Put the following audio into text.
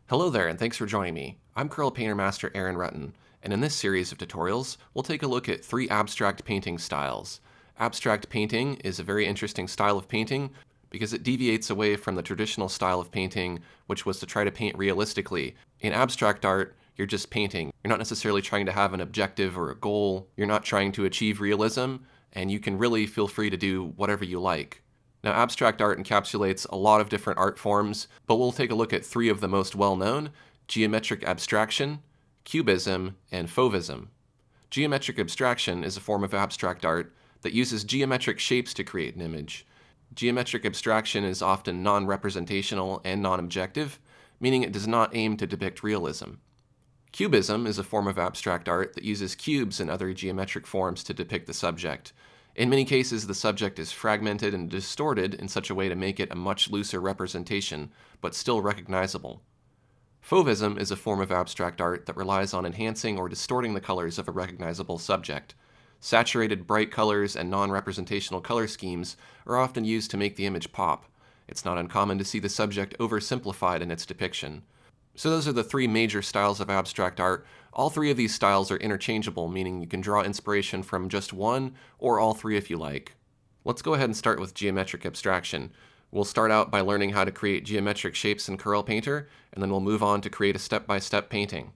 Hello there, and thanks for joining me. I'm Corel Painter Master Aaron Rutten, and in this series of tutorials, we'll take a look at 3 abstract painting styles. Abstract painting is a very interesting style of painting because it deviates away from the traditional style of painting, which was to try to paint realistically. In abstract art, you're just painting. You're not necessarily trying to have an objective or a goal. You're not trying to achieve realism, and you can really feel free to do whatever you like. Now, abstract art encapsulates a lot of different art forms, but we'll take a look at 3 of the most well-known: geometric abstraction, cubism, and fauvism. Geometric abstraction is a form of abstract art that uses geometric shapes to create an image. Geometric abstraction is often non-representational and non-objective, meaning it does not aim to depict realism. Cubism is a form of abstract art that uses cubes and other geometric forms to depict the subject. In many cases, the subject is fragmented and distorted in such a way to make it a much looser representation, but still recognizable. Fauvism is a form of abstract art that relies on enhancing or distorting the colors of a recognizable subject. Saturated bright colors and non-representational color schemes are often used to make the image pop. It's not uncommon to see the subject oversimplified in its depiction. So those are the 3 major styles of abstract art. All 3 of these styles are interchangeable, meaning you can draw inspiration from just one or all 3 if you like. Let's go ahead and start with geometric abstraction. We'll start out by learning how to create geometric shapes in Corel Painter, and then we'll move on to create a step-by-step painting.